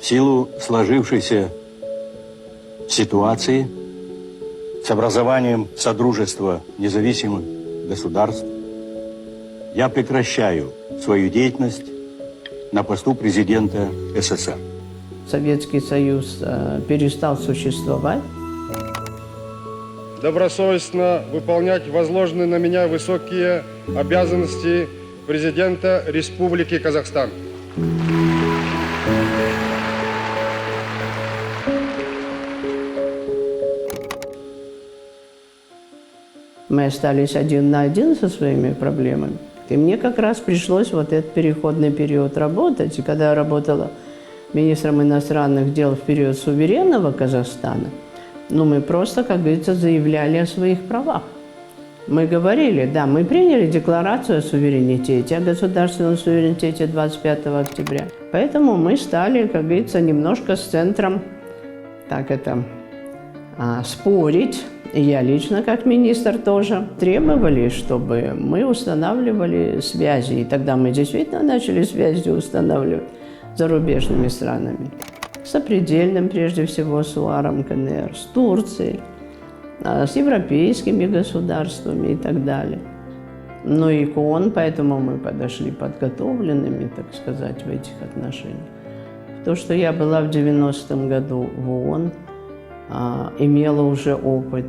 силу сложившейся ситуации с образованием Содружества независимых государств я прекращаю свою деятельность на посту президента СССР. Советский Союз перестал существовать. Добросовестно выполнять возложенные на меня высокие обязанности президента Республики Казахстан. Мы остались один на один со своими проблемами. И мне как раз пришлось вот этот переходный период работать. И когда я работала министром иностранных дел в период суверенного Казахстана, мы просто, как говорится, заявляли о своих правах. Мы говорили, да, мы приняли декларацию о суверенитете, о государственном суверенитете 25 октября. Поэтому мы стали, как говорится, немножко с центром спорить. И я лично, как министр, тоже требовали, чтобы мы устанавливали связи. И тогда мы действительно начали связи устанавливать с зарубежными странами. С сопредельным, прежде всего, с УАРом КНР, с Турцией, с европейскими государствами и так далее. И к ООН, поэтому мы подошли подготовленными, так сказать, в этих отношениях. То, что я была в 90-м году в ООН, имела уже опыт,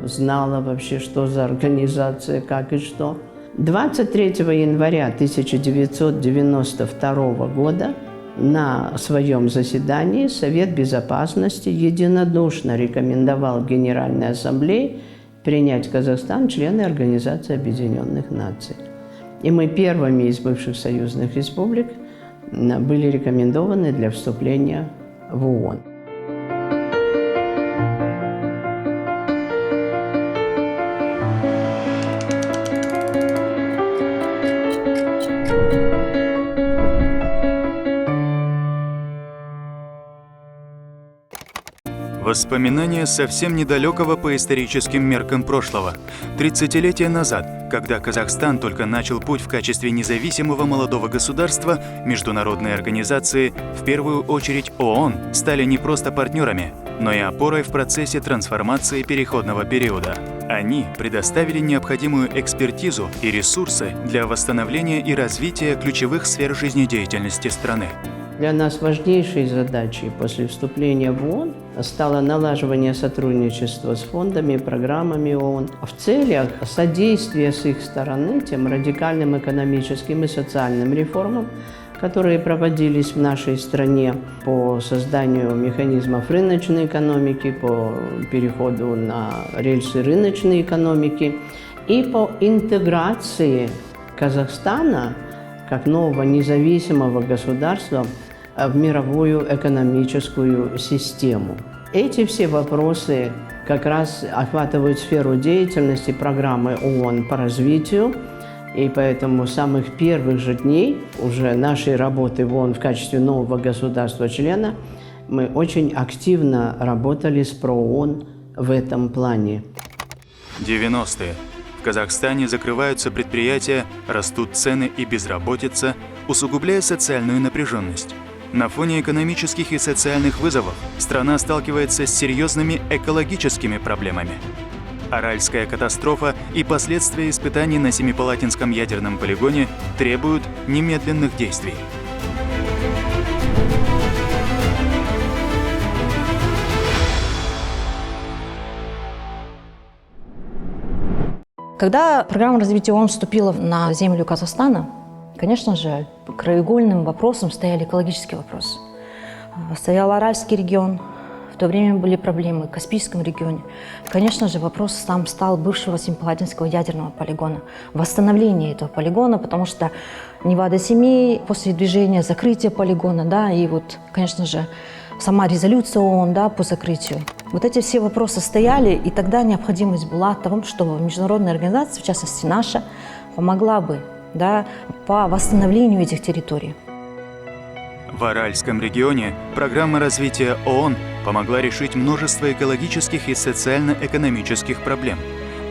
знала вообще, что за организация, как и что. 23 января 1992 года на своем заседании Совет Безопасности единодушно рекомендовал Генеральной Ассамблее принять Казахстан в члены Организации Объединенных Наций. И мы первыми из бывших союзных республик были рекомендованы для вступления в ООН. Воспоминания совсем недалекого по историческим меркам прошлого. 30-летия назад, когда Казахстан только начал путь в качестве независимого молодого государства, международные организации, в первую очередь ООН, стали не просто партнерами, но и опорой в процессе трансформации переходного периода. Они предоставили необходимую экспертизу и ресурсы для восстановления и развития ключевых сфер жизнедеятельности страны. Для нас важнейшей задачей после вступления в ООН стало налаживание сотрудничества с фондами и программами ООН в целях содействия с их стороны тем радикальным экономическим и социальным реформам, которые проводились в нашей стране по созданию механизмов рыночной экономики, по переходу на рельсы рыночной экономики и по интеграции Казахстана как нового независимого государства в мировую экономическую систему. Эти все вопросы как раз охватывают сферу деятельности программы ООН по развитию, и поэтому с самых первых же дней уже нашей работы в ООН в качестве нового государства-члена мы очень активно работали с ПРООН в этом плане. 90-е. В Казахстане закрываются предприятия, растут цены и безработица, усугубляя социальную напряженность. На фоне экономических и социальных вызовов страна сталкивается с серьезными экологическими проблемами. Аральская катастрофа и последствия испытаний на Семипалатинском ядерном полигоне требуют немедленных действий. Когда программа развития ООН вступила на землю Казахстана, конечно же, краеугольным вопросом стояли экологические вопросы. Стоял Аральский регион, в то время были проблемы в Каспийском регионе. Конечно же, вопрос сам стал бывшего Семипалатинского ядерного полигона, восстановление этого полигона, потому что Невада-7 после движения закрытия полигона, да, и вот, конечно же, сама резолюция ООН, да, по закрытию. Вот эти все вопросы стояли, и тогда необходимость была в том, чтобы международная организация, в частности наша, помогла бы, да, по восстановлению этих территорий. В Аральском регионе программа развития ООН помогла решить множество экологических и социально-экономических проблем.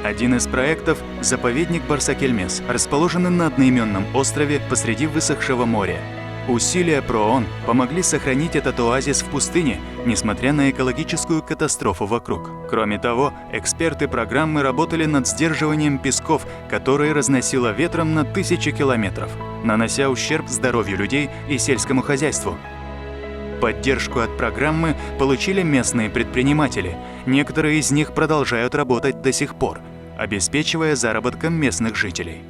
Один из проектов – заповедник Барсакельмес, расположенный на одноименном острове посреди высохшего моря. Усилия ПРООН помогли сохранить этот оазис в пустыне, несмотря на экологическую катастрофу вокруг. Кроме того, эксперты программы работали над сдерживанием песков, которые разносило ветром на тысячи километров, нанося ущерб здоровью людей и сельскому хозяйству. Поддержку от программы получили местные предприниматели. Некоторые из них продолжают работать до сих пор, обеспечивая заработком местных жителей.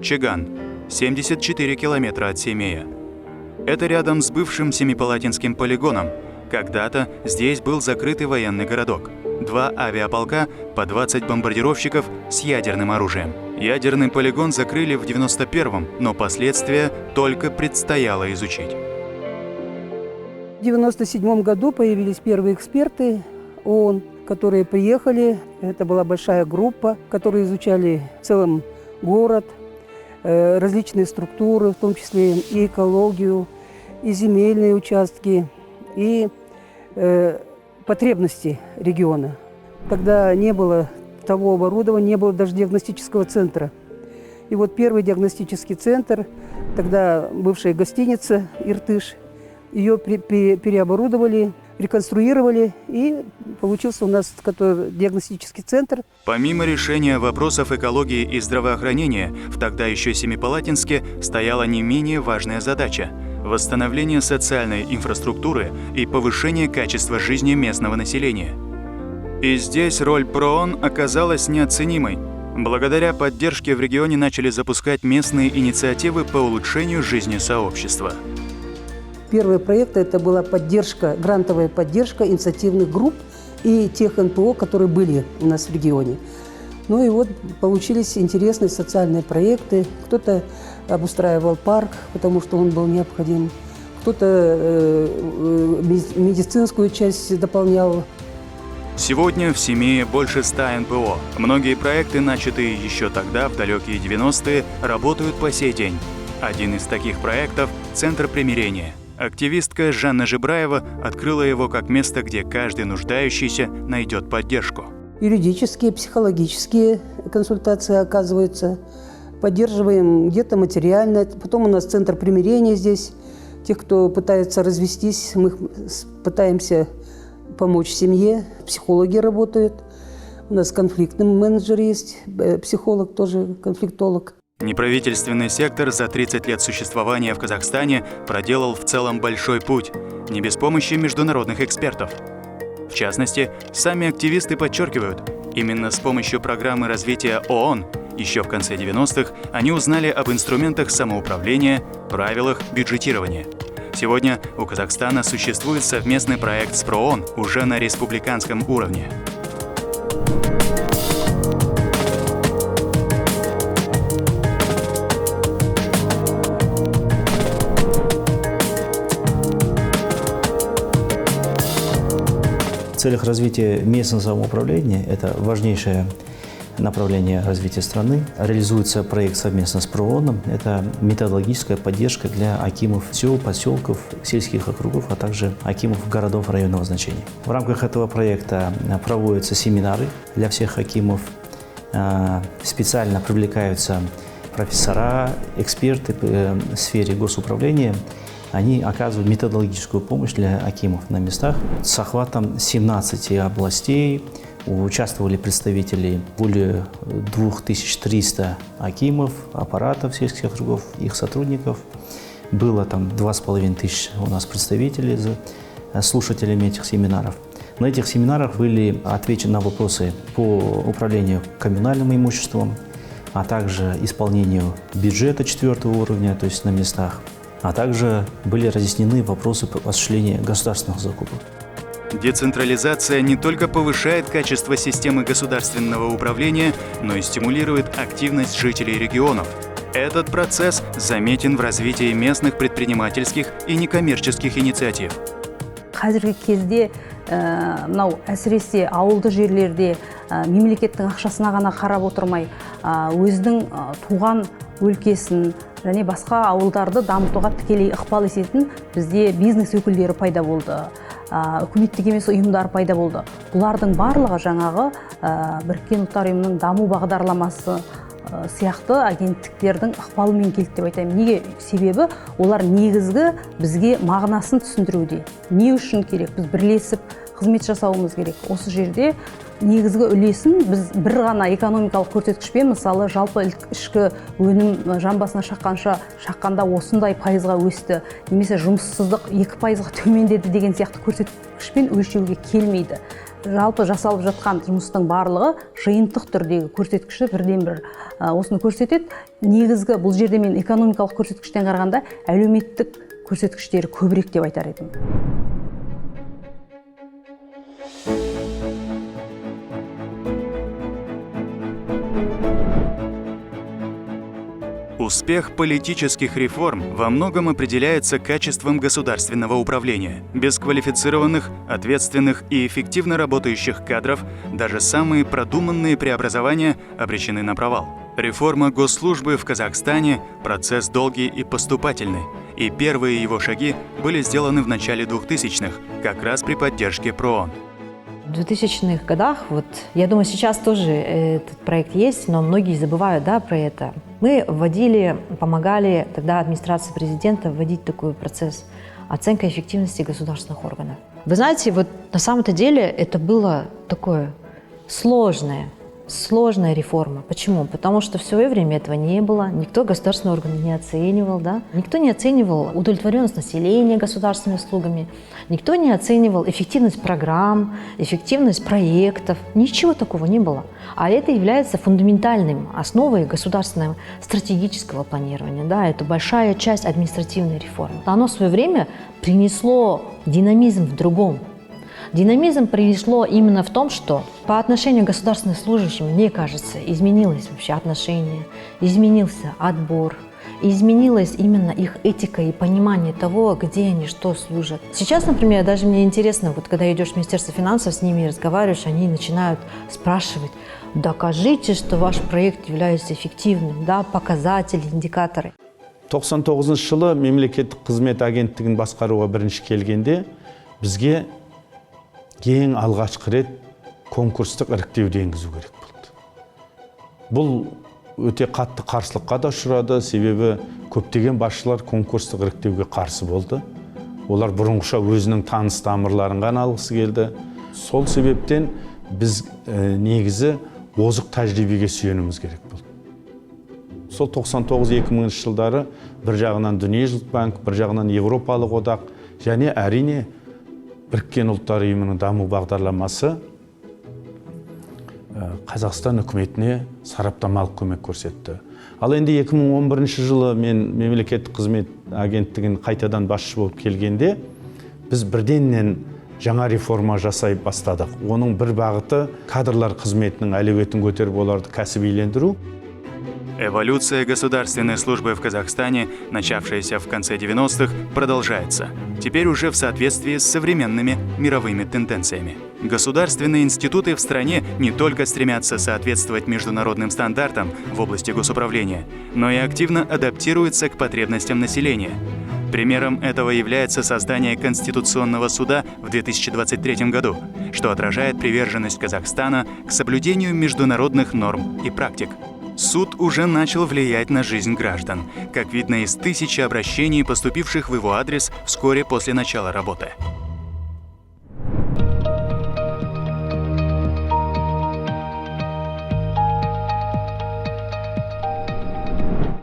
Чеган, 74 километра от Семея. Это рядом с бывшим Семипалатинским полигоном. Когда-то здесь был закрытый военный городок. 2 авиаполка, по 20 бомбардировщиков с ядерным оружием. Ядерный полигон закрыли в 91-м, но последствия только предстояло изучить. В 1997 году появились первые эксперты ООН, которые приехали. Это была большая группа, которые изучали в целом город, различные структуры, в том числе и экологию, и земельные участки, и потребности региона. Тогда не было того оборудования, не было даже диагностического центра. И вот первый диагностический центр, тогда бывшая гостиница «Иртыш», ее переоборудовали, реконструировали, и получился у нас диагностический центр. Помимо решения вопросов экологии и здравоохранения, в тогда еще Семипалатинске стояла не менее важная задача – восстановление социальной инфраструктуры и повышение качества жизни местного населения. И здесь роль ПРООН оказалась неоценимой. Благодаря поддержке в регионе начали запускать местные инициативы по улучшению жизни сообщества. Первый проект – это была поддержка, грантовая поддержка инициативных групп и тех НПО, которые были у нас в регионе. Ну и вот получились интересные социальные проекты. Кто-то обустраивал парк, потому что он был необходим. Кто-то медицинскую часть дополнял. Сегодня в Семее больше 100 НПО. Многие проекты, начатые еще тогда, в далекие 90-е, работают по сей день. Один из таких проектов – Центр примирения. Активистка Жанна Жибраева открыла его как место, где каждый нуждающийся найдет поддержку. Юридические, психологические консультации оказываются. Поддерживаем где-то материально. Потом у нас Центр примирения здесь. Тех, кто пытается развестись, мы пытаемся помочь семье. Психологи работают. У нас конфликтный менеджер есть, психолог тоже, конфликтолог. Неправительственный сектор за 30 лет существования в Казахстане проделал в целом большой путь, не без помощи международных экспертов. В частности, сами активисты подчеркивают, именно с помощью программы развития ООН еще в конце 90-х они узнали об инструментах самоуправления, правилах бюджетирования. Сегодня у Казахстана существует совместный проект с ПРООН уже на республиканском уровне. В целях развития местного самоуправления, это важнейшее направление развития страны, реализуется проект совместно с ПРООНом. Это методологическая поддержка для акимов сел, поселков, сельских округов, а также акимов городов районного значения. В рамках этого проекта проводятся семинары для всех акимов. Специально привлекаются профессора, эксперты в сфере госуправления. Они оказывают методологическую помощь для акимов на местах. С охватом 17 областей участвовали представители более 2300 акимов, аппаратов сельских округов, их сотрудников. Было там 2500 у нас представителей, слушателями этих семинаров. На этих семинарах были отвечены на вопросы по управлению коммунальным имуществом, а также исполнению бюджета 4-го уровня, то есть на местах. А также были разъяснены вопросы по осуществлению государственных закупок. Децентрализация не только повышает качество системы государственного управления, но и стимулирует активность жителей регионов. Этот процесс заметен в развитии местных предпринимательских и некоммерческих инициатив. Қазіргі кезде мынау әсіресе ауылды жерлерде мемлекеттің ақшасына ғана қарап отырмай, өзінің туған өлкесін және басқа ауылдарды дамытуға тікелей ықпал ететін бізде бизнес өкілдері пайда болды. үкіметтік емес ұйымдар пайда болды. Бұлардың барлығы жаңағы Біріккен ұлттар ұйымының даму бағдарламасы сияқты агенттіктердің ықпалымен келді деп айтайын. Неге? Себебі олар негізгі бізге мағынасын түсіндіруде. Не үшін керек? Біз бірлесіп қызмет жасауымыз керек. Осы жерде негізгі үлесін біз бір ғана экономикалық көрсеткішпен, мысалы жалпы ішкі өнім жан басына шаққанда осындай пайызға өсті, немесе жұмыссыздық 2%-ға төмендеді деген сияқты көрсеткішпен өлшеуге келмейді. Жалпы жасалып жатқан жұмыстың барлығы жиынтық түрдегі көрсеткіші бірден-бір осыны көрсетеді. Негізгі бұл жерде мен экономикалық көрсеткіштен қарағанда әлеуметтік көрсеткіштері көбірек деп айтар едім. Успех политических реформ во многом определяется качеством государственного управления. Без квалифицированных, ответственных и эффективно работающих кадров даже самые продуманные преобразования обречены на провал. Реформа госслужбы в Казахстане – процесс долгий и поступательный, и первые его шаги были сделаны в начале 2000-х, как раз при поддержке ПРООН. В 2000-х годах, я думаю, сейчас тоже этот проект есть, но многие забывают, про это. Мы помогали тогда администрации президента вводить такой процесс оценка эффективности государственных органов. Вы знаете, на самом-то деле это было такое сложная реформа. Почему? Потому что в свое время этого не было, никто государственные органы не оценивал, никто не оценивал удовлетворенность населения государственными услугами, никто не оценивал эффективность программ, эффективность проектов, ничего такого не было. А это является фундаментальной основой государственного стратегического планирования, это большая часть административной реформы. Оно в свое время принесло динамизм в другом. Динамизм пришло именно в том, что по отношению к государственным служащим, мне кажется, изменилось вообще отношение, изменился отбор, изменилась именно их этика и понимание того, где они, что служат. Сейчас, например, даже мне интересно, когда идешь в Министерство финансов, с ними разговариваешь, они начинают спрашивать: докажите, что ваш проект является эффективным, показатели, индикаторы. 99 жылы мемлекеттік қызмет агенттігін басқаруға бірінші келгенде бізге ең алғашқы рет конкурстық іріктеуді енгізу керек болды. Бұл өте қатты қарсылыққа да ұшырады, себебі көптеген басшылар конкурстық іріктеуге қарсы болды. Олар бұрынғыша өзінің таныс тамырларын ғана алғысы келді. Сол себептен біз негізі озық тәжірибеге сүйенуіміз керек болды. Сол 99-2000 жылдары бір жағынан Дүниежүзілік банк, бір жағынан Еуропалық одақ және әрине Біріккен ұлттар ұйымының даму бағдарламасы Қазақстан үкіметіне сараптамалық көмек көрсетті. Ал енді 2011 жылы мен мемлекеттік қызмет агенттігін қайтадан басшы болып келгенде, біз бірденнен жаңа реформа жасай бастадық. Оның бір бағыты кадрлар қызметінің әлеуетін көтеріп оларды кәсібилендіру. Эволюция государственной службы в Казахстане, начавшаяся в конце 90-х, продолжается. Теперь уже в соответствии с современными мировыми тенденциями. Государственные институты в стране не только стремятся соответствовать международным стандартам в области госуправления, но и активно адаптируются к потребностям населения. Примером этого является создание Конституционного суда в 2023 году, что отражает приверженность Казахстана к соблюдению международных норм и практик. Суд уже начал влиять на жизнь граждан, как видно из тысячи обращений, поступивших в его адрес вскоре после начала работы.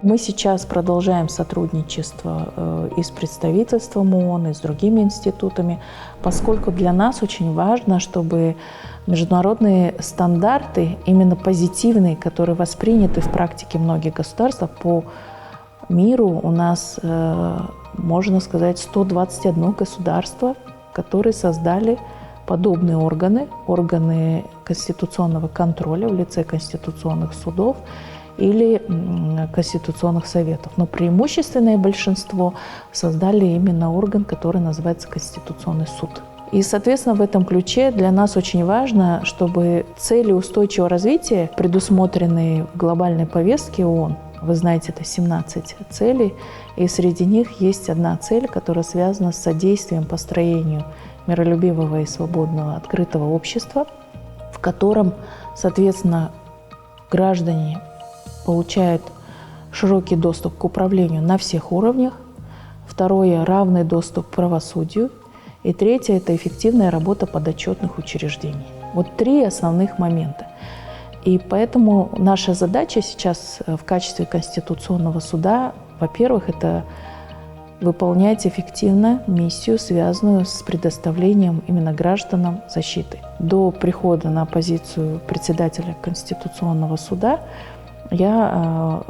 Мы сейчас продолжаем сотрудничество и с представительством ООН, и с другими институтами, поскольку для нас очень важно, чтобы международные стандарты, именно позитивные, которые восприняты в практике многих государств по миру, у нас, можно сказать, 121 государство, которые создали подобные органы конституционного контроля в лице конституционных судов или конституционных советов. Но преимущественное большинство создали именно орган, который называется Конституционный суд. И, соответственно, в этом ключе для нас очень важно, чтобы цели устойчивого развития, предусмотренные в глобальной повестке ООН, вы знаете, это 17 целей, и среди них есть одна цель, которая связана с содействием построению миролюбивого и свободного открытого общества, в котором, соответственно, граждане получают широкий доступ к управлению на всех уровнях. Второе – равный доступ к правосудию. И третье – это эффективная работа подотчетных учреждений. Вот 3 основных момента. И поэтому наша задача сейчас в качестве Конституционного суда, во-первых, это выполнять эффективно миссию, связанную с предоставлением именно гражданам защиты. До прихода на позицию председателя Конституционного суда я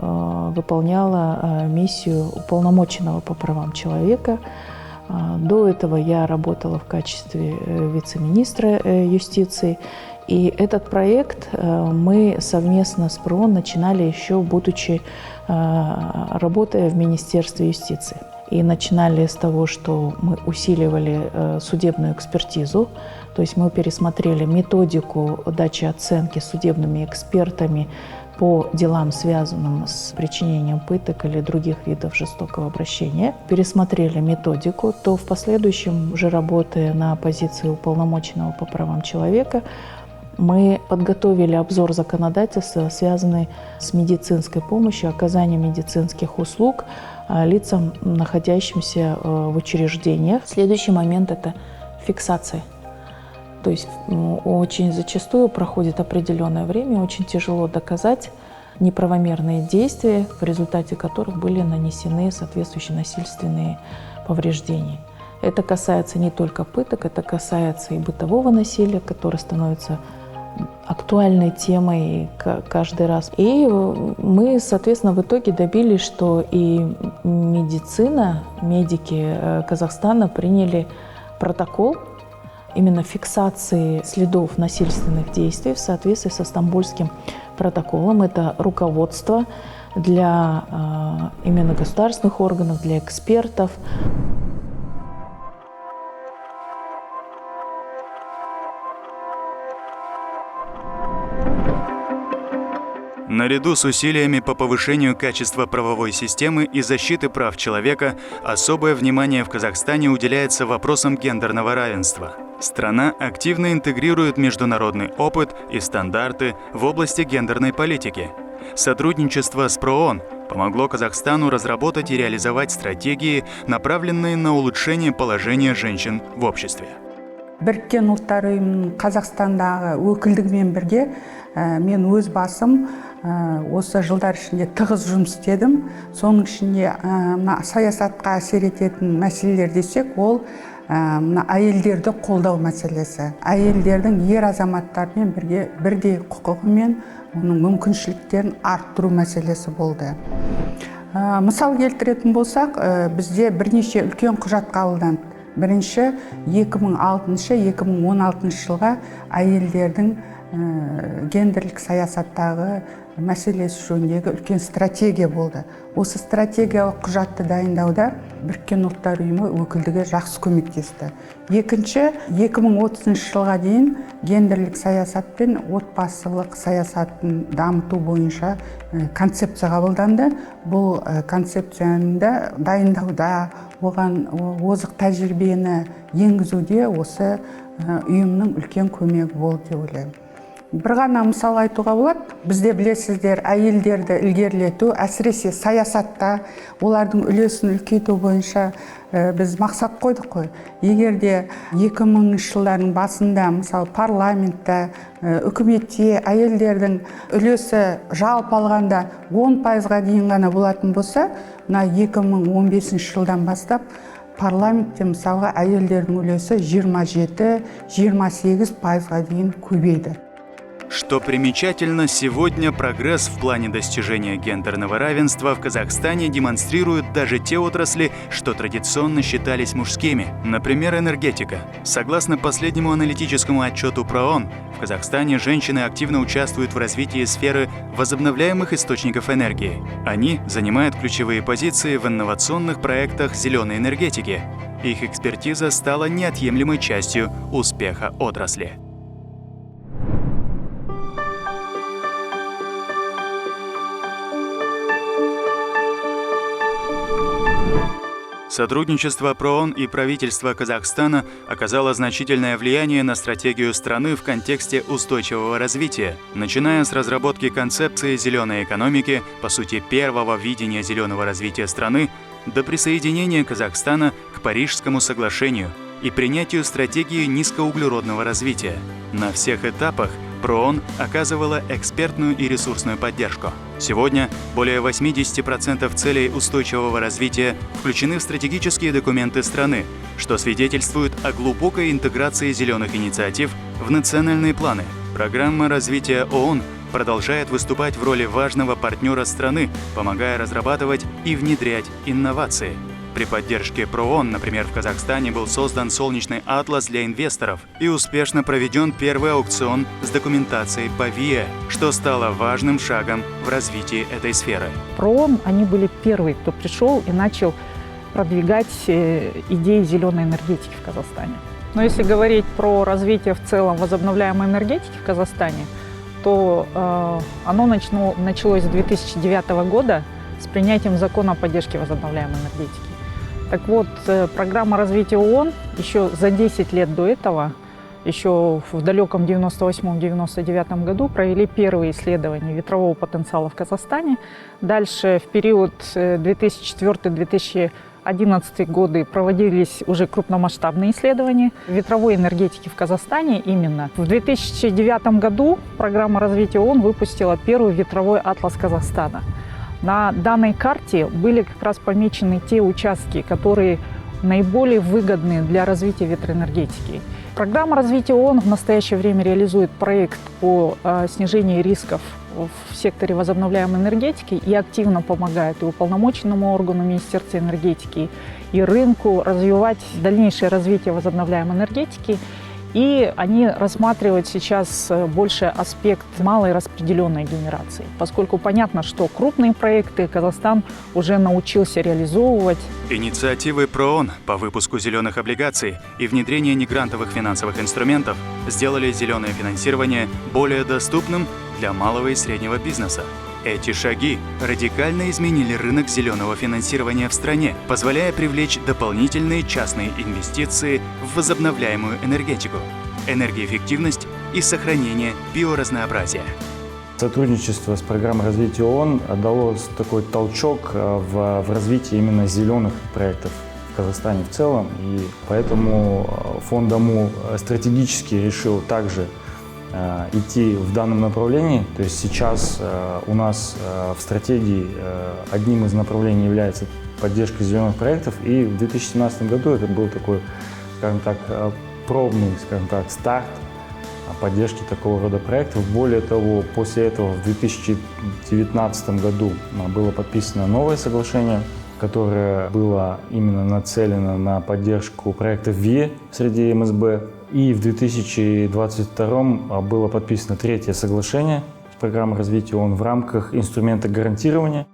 выполняла миссию уполномоченного по правам человека. До этого я работала в качестве вице-министра юстиции. И этот проект мы совместно с ПРООН начинали еще будучи работая в Министерстве юстиции. И начинали с того, что мы усиливали судебную экспертизу, то есть мы пересмотрели методику дачи оценки судебными экспертами по делам, связанным с причинением пыток или других видов жестокого обращения, пересмотрели методику, то в последующем, уже работая на позиции уполномоченного по правам человека, мы подготовили обзор законодательства, связанный с медицинской помощью, оказанием медицинских услуг лицам, находящимся в учреждениях. Следующий момент – это фиксация. То есть очень зачастую проходит определенное время, очень тяжело доказать неправомерные действия, в результате которых были нанесены соответствующие насильственные повреждения. Это касается не только пыток, это касается и бытового насилия, которое становится актуальной темой каждый раз. И мы, соответственно, в итоге добились, что и медицина, медики Казахстана приняли протокол именно фиксации следов насильственных действий в соответствии со Стамбульским протоколом. Это руководство для именно государственных органов, для экспертов. Наряду с усилиями по повышению качества правовой системы и защиты прав человека, особое внимание в Казахстане уделяется вопросам гендерного равенства. Страна активно интегрирует международный опыт и стандарты в области гендерной политики. Сотрудничество с ПРООН помогло Казахстану разработать и реализовать стратегии, направленные на улучшение положения женщин в обществе. Біріккен ұлттар ұйымының Қазақстандағы өкілдігімен бірге мен өз басым осы жылдар ішінде тығыз жұмыс істедім. Соның ішінде саясатқа әсер ететін мәселелер десек, ол әйелдерді қолдау мәселесі. Әйелдердің ер азаматтармен бірге бірдей құқығы мен оның мүмкіншіліктерін арттыру мәселесі болды. Мысал келтіретін болсақ, бізде бірнеше үлкен құжат қабылданды. Бірінші 2006-2016 жылға әйелдердің гендерлік саясаттағы мәселесі жөніндегі үлкен стратегия болды. Осы стратегиялық құжатты дайындауда Біріккен ұлттар ұйымы өкілдігі жақсы көмектесті. Екінші, 2030 жылға дейін гендерлік саясат пен отбасылық саясатын дамыту бойынша концепция қабылданды. Бұл концепцияны дайындауда, оған озық тәжірибені енгізуде осы ұйымның үлкен көмегі болды деп ойлаймын. Бір ғана мысал айтуға болады. Бізде білесіздер, әйелдерді ілгерілету, әсіресе саясатта олардың үлесін үлкейту бойынша біз мақсат қойдық қой. Егер де 2000 жылдардың басында, мысалы парламентте, үкіметте әйелдердің үлесі жалпы алғанда 10%-ға дейін ғана болатын болса, мына 2015 жылдан бастап парламентте мысалға әйелдердің үлесі 27-28%-ға дейін көбейді. Что примечательно, сегодня прогресс в плане достижения гендерного равенства в Казахстане демонстрируют даже те отрасли, что традиционно считались мужскими. Например, энергетика. Согласно последнему аналитическому отчету ПРООН, в Казахстане женщины активно участвуют в развитии сферы возобновляемых источников энергии. Они занимают ключевые позиции в инновационных проектах зеленой энергетики. Их экспертиза стала неотъемлемой частью успеха отрасли. Сотрудничество ПРООН и правительства Казахстана оказало значительное влияние на стратегию страны в контексте устойчивого развития, начиная с разработки концепции зеленой экономики, по сути первого видения зеленого развития страны, до присоединения Казахстана к Парижскому соглашению и принятию стратегии низкоуглеродного развития. На всех этапах ПРООН оказывала экспертную и ресурсную поддержку. Сегодня более 80% целей устойчивого развития включены в стратегические документы страны, что свидетельствует о глубокой интеграции зеленых инициатив в национальные планы. Программа развития ООН продолжает выступать в роли важного партнера страны, помогая разрабатывать и внедрять инновации. При поддержке ПРООН, например, в Казахстане был создан солнечный атлас для инвесторов и успешно проведен первый аукцион с документацией по ВИЭ, что стало важным шагом в развитии этой сферы. ПРООН, они были первые, кто пришел и начал продвигать идеи зеленой энергетики в Казахстане. Но если говорить про развитие в целом возобновляемой энергетики в Казахстане, то оно началось с 2009 года с принятием закона о поддержке возобновляемой энергетики. Так вот, программа развития ООН еще за 10 лет до этого, еще в далеком 98-99 году, провели первые исследования ветрового потенциала в Казахстане. Дальше в период 2004-2011 годы проводились уже крупномасштабные исследования ветровой энергетики в Казахстане именно. В 2009 году программа развития ООН выпустила первый ветровой атлас Казахстана. На данной карте были как раз помечены те участки, которые наиболее выгодны для развития ветроэнергетики. Программа развития ООН в настоящее время реализует проект по снижению рисков в секторе возобновляемой энергетики и активно помогает и уполномоченному органу Министерства энергетики, и рынку развивать дальнейшее развитие возобновляемой энергетики. И они рассматривают сейчас больше аспект малой распределенной генерации, поскольку понятно, что крупные проекты Казахстан уже научился реализовывать. Инициативы ПРООН по выпуску зеленых облигаций и внедрение негрантовых финансовых инструментов сделали зеленое финансирование более доступным для малого и среднего бизнеса. Эти шаги радикально изменили рынок зеленого финансирования в стране, позволяя привлечь дополнительные частные инвестиции в возобновляемую энергетику, энергоэффективность и сохранение биоразнообразия. Сотрудничество с программой развития ООН дало такой толчок в развитии именно зеленых проектов в Казахстане в целом, и поэтому фонд АМУ стратегически решил также идти в данном направлении. То есть сейчас у нас в стратегии одним из направлений является поддержка зеленых проектов, и в 2017 году это был такой, скажем так, пробный, скажем так, старт поддержки такого рода проектов. Более того, после этого в 2019 году было подписано новое соглашение, которое было именно нацелено на поддержку проектов ВИЭ среди МСБ. И в 2022 было подписано третье соглашение с программой развития ООН в рамках инструмента гарантирования.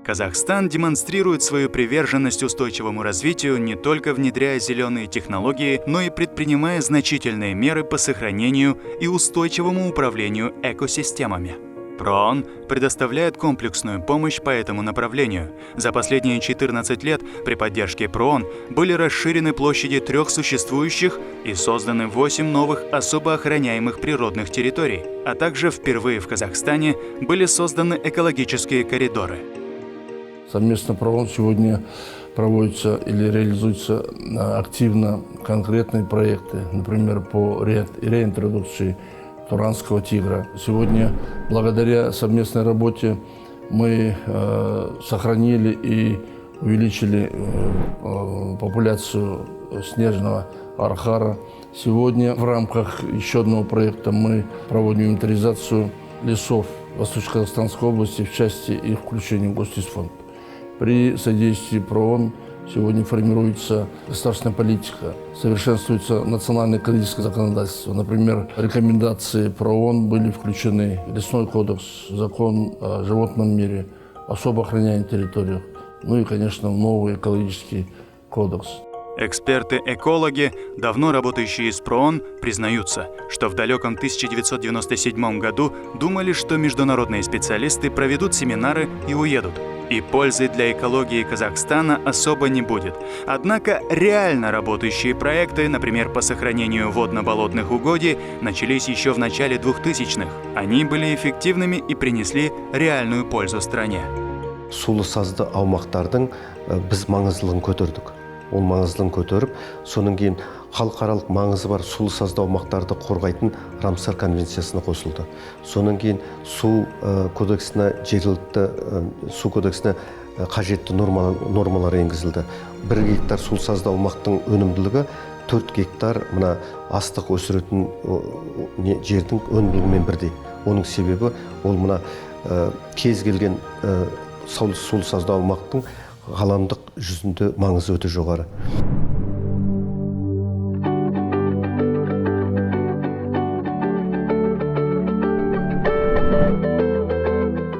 Казахстан демонстрирует свою приверженность устойчивому развитию, не только внедряя зеленые технологии, но и предпринимая значительные меры по сохранению и устойчивому управлению экосистемами. ПРООН предоставляет комплексную помощь по этому направлению. За последние 14 лет при поддержке ПРООН были расширены площади 3 существующих и созданы 8 новых особо охраняемых природных территорий, а также впервые в Казахстане были созданы экологические коридоры. Совместно ПРООН сегодня проводятся или реализуются активно конкретные проекты, например, по реинтродукции туранского тигра. Сегодня, благодаря совместной работе, мы сохранили и увеличили популяцию снежного архара. Сегодня в рамках еще одного проекта мы проводим инвентаризацию лесов Восточно-Казахстанской области в части их включения в Госфонд. При содействии ПРООН сегодня формируется государственная политика, совершенствуется национальное экологическое законодательство. Например, рекомендации ПРООН были включены в Лесной кодекс, закон о животном мире, особо охраняемых территориях, ну и, конечно, в новый экологический кодекс. Эксперты-экологи, давно работающие с ПРООН, признаются, что в далеком 1997 году думали, что международные специалисты проведут семинары и уедут. И пользы для экологии Казахстана особо не будет. Однако реально работающие проекты, например, по сохранению водно-болотных угодий, начались еще в начале 2000-х. Они были эффективными и принесли реальную пользу стране. Сулы сазды аумақтардың біз маңыздылығын көтердік. Ол маңыздылығын көтеріп, соның кейін халықаралық маңызы бар сулы сазды аумақтарды қорғайтын Рамсар конвенциясына қосылды. Соның кейін су кодексіне, жергілікті су кодексіне қажетті нормалар енгізілді. 1 гектар сулы сазды аумақтың өнімділігі 4 гектар мына астық өсіретін жердің өнімділігімен бірдей. Оның себебі ол мына кез келген сулы сазды аумақтың ғаламдық жүзінде маңызы өте жоғары.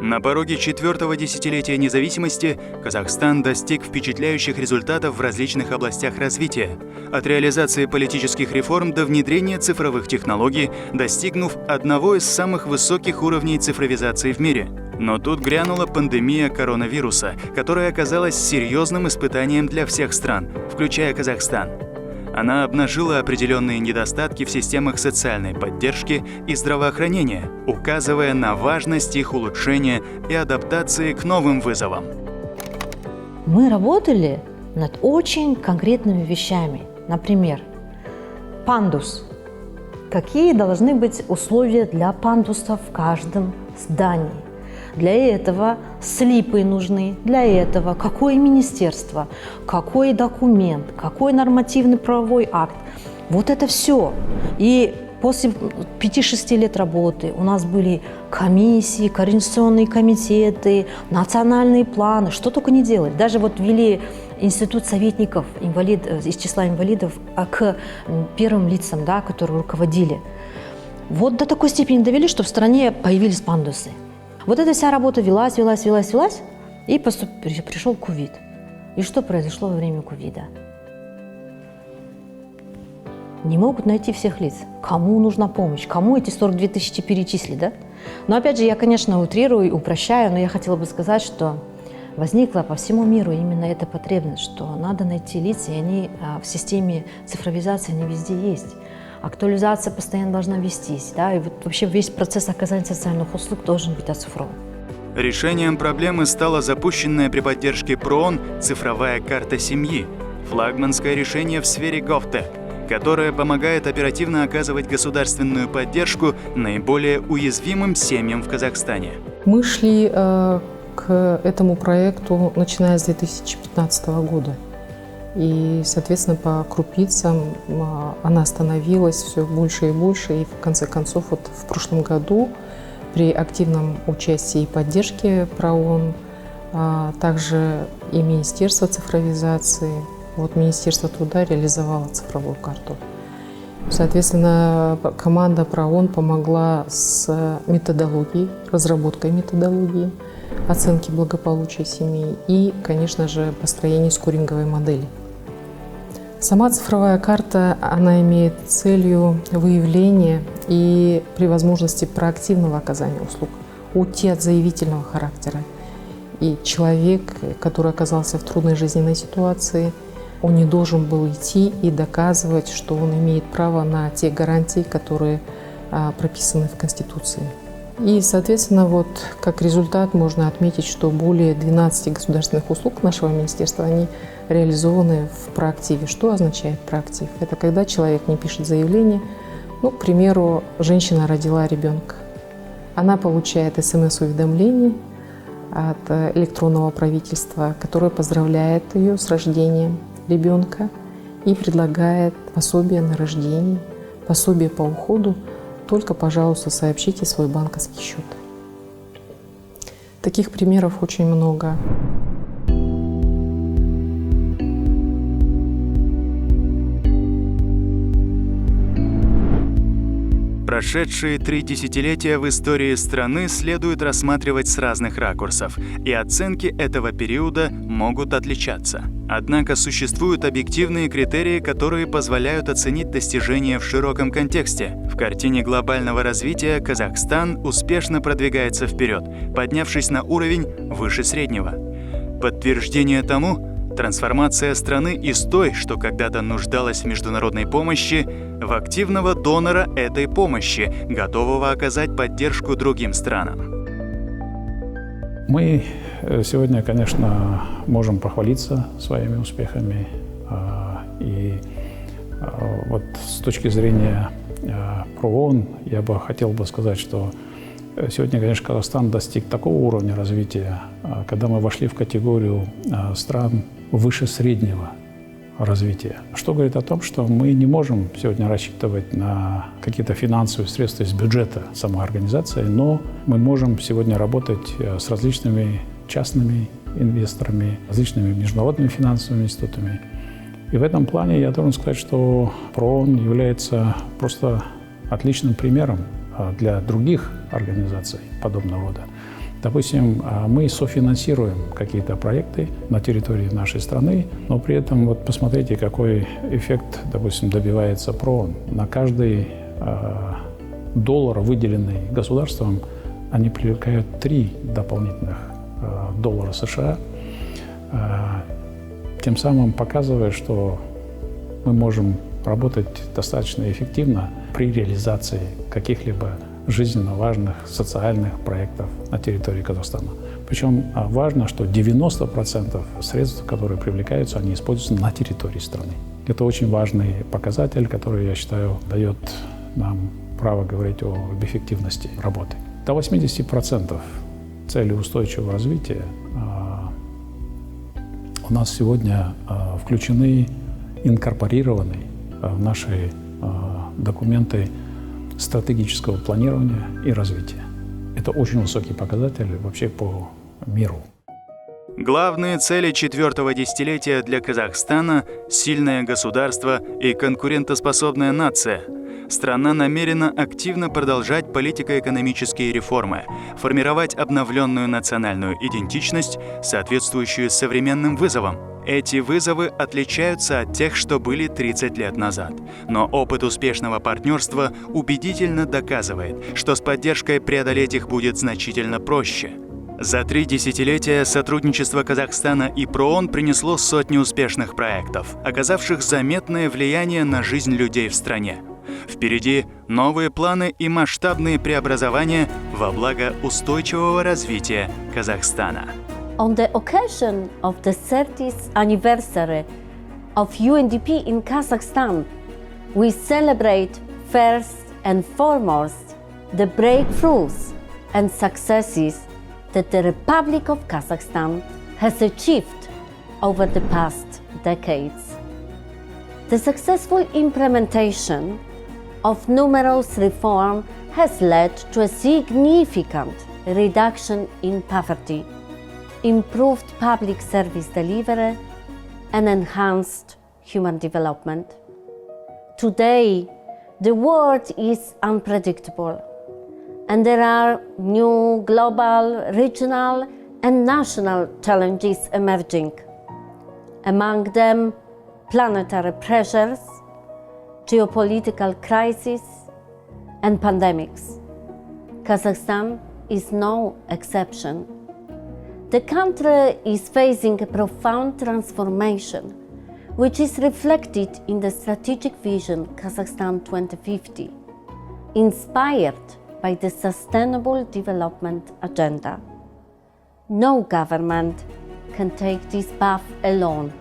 На пороге 4-го десятилетия независимости Казахстан достиг впечатляющих результатов в различных областях развития. От реализации политических реформ до внедрения цифровых технологий, достигнув одного из самых высоких уровней цифровизации в мире. Но тут грянула пандемия коронавируса, которая оказалась серьезным испытанием для всех стран, включая Казахстан. Она обнажила определенные недостатки в системах социальной поддержки и здравоохранения, указывая на важность их улучшения и адаптации к новым вызовам. Мы работали над очень конкретными вещами. Например, пандус. Какие должны быть условия для пандуса в каждом здании? Для этого слипы нужны, для этого какое министерство, какой документ, какой нормативный правовой акт. Вот это все. И после 5-6 лет работы у нас были комиссии, координационные комитеты, национальные планы, что только не делали. Даже вот ввели институт советников из числа инвалидов к первым лицам, да, которые руководили. Вот до такой степени довели, что в стране появились пандусы. Вот эта вся работа велась, и пришел ковид. И что произошло во время ковида? Не могут найти всех лиц. Кому нужна помощь? Кому эти 42 тысячи перечислить, да? Но опять же, я, конечно, утрирую и упрощаю, но я хотела бы сказать, что возникла по всему миру именно эта потребность, что надо найти лиц, и они в системе цифровизации, они везде есть. Актуализация постоянно должна вестись, да, и вот вообще весь процесс оказания социальных услуг должен быть оцифрован. Решением проблемы стала запущенная при поддержке ПРООН цифровая карта семьи, флагманское решение в сфере GovTech, которое помогает оперативно оказывать государственную поддержку наиболее уязвимым семьям в Казахстане. Мы шли к этому проекту, начиная с 2015 года. И, соответственно, по крупицам она становилась все больше и больше. И в конце концов, вот в прошлом году при активном участии и поддержке ПРООН, также и Министерство цифровизации, вот Министерство труда реализовало цифровую карту. Соответственно, команда ПРООН помогла с методологией, разработкой методологии, оценки благополучия семей и, конечно же, построение скоринговой модели. Сама цифровая карта, она имеет целью выявления и при возможности проактивного оказания услуг от заявительного характера. И человек, который оказался в трудной жизненной ситуации, он не должен был идти и доказывать, что он имеет право на те гарантии, которые прописаны в Конституции. И, соответственно, вот как результат можно отметить, что более 12 государственных услуг нашего министерства, они реализованы в проактиве. Что означает проактив? Это когда человек не пишет заявление, ну, к примеру, женщина родила ребенка. Она получает СМС-уведомление от электронного правительства, которое поздравляет ее с рождением ребенка и предлагает пособие на рождение, пособие по уходу. Только, пожалуйста, сообщите свой банковский счет. Таких примеров очень много. Прошедшие 3 десятилетия в истории страны следует рассматривать с разных ракурсов, и оценки этого периода могут отличаться. Однако существуют объективные критерии, которые позволяют оценить достижения в широком контексте. В картине глобального развития Казахстан успешно продвигается вперед, поднявшись на уровень выше среднего. Подтверждение тому – трансформация страны из той, что когда-то нуждалась в международной помощи, в активного донора этой помощи, готового оказать поддержку другим странам. Мы сегодня, конечно, можем похвалиться своими успехами. И вот с точки зрения ПРООН я бы хотел сказать, что сегодня, конечно, Казахстан достиг такого уровня развития, когда мы вошли в категорию стран выше среднего развития. Что говорит о том, что мы не можем сегодня рассчитывать на какие-то финансовые средства из бюджета самой организации, но мы можем сегодня работать с различными частными инвесторами, различными международными финансовыми институтами. И в этом плане я должен сказать, что ПРООН является просто отличным примером для других организаций подобного рода. Допустим, мы софинансируем какие-то проекты на территории нашей страны, но при этом вот посмотрите, какой эффект, допустим, добивается ПРООН. На каждый доллар, выделенный государством, они привлекают 3 дополнительных доллара США, тем самым показывая, что мы можем работать достаточно эффективно при реализации каких-либо жизненно важных социальных проектов на территории Казахстана. Причем важно, что 90% средств, которые привлекаются, они используются на территории страны. Это очень важный показатель, который, я считаю, дает нам право говорить об эффективности работы. До 80% целей устойчивого развития у нас сегодня включены, инкорпорированы в наши документы стратегического планирования и развития. Это очень высокий показатель вообще по миру. Главные цели 4-го десятилетия для Казахстана – сильное государство и конкурентоспособная нация. Страна намерена активно продолжать политико-экономические реформы, формировать обновленную национальную идентичность, соответствующую современным вызовам. Эти вызовы отличаются от тех, что были 30 лет назад. Но опыт успешного партнерства убедительно доказывает, что с поддержкой преодолеть их будет значительно проще. За 3 десятилетия сотрудничество Казахстана и ПРООН принесло сотни успешных проектов, оказавших заметное влияние на жизнь людей в стране. Впереди новые планы и масштабные преобразования во благо устойчивого развития Казахстана. On the occasion of the 30th anniversary of UNDP in Kazakhstan, we celebrate first and foremost the breakthroughs and successes that the Republic of Kazakhstan has achieved over the past decades. The successful implementation of numerous reforms has led to a significant reduction in poverty, improved public service delivery, and enhanced human development. Today, the world is unpredictable, and there are new global, regional, and national challenges emerging. Among them, planetary pressures, geopolitical crises, and pandemics. Kazakhstan is no exception. The country is facing a profound transformation, which is reflected in the strategic vision Kazakhstan 2050, inspired by the Sustainable Development Agenda. No government can take this path alone.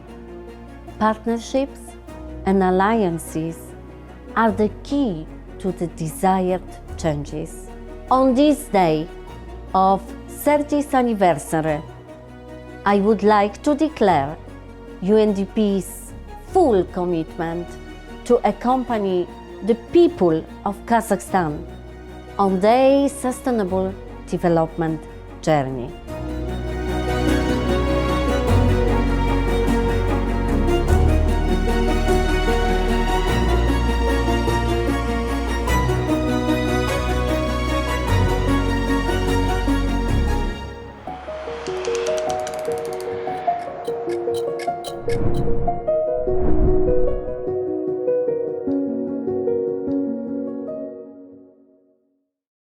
Partnerships and alliances are the key to the desired changes. On this day of 30th anniversary, I would like to declare UNDP's full commitment to accompany the people of Kazakhstan on their sustainable development journey.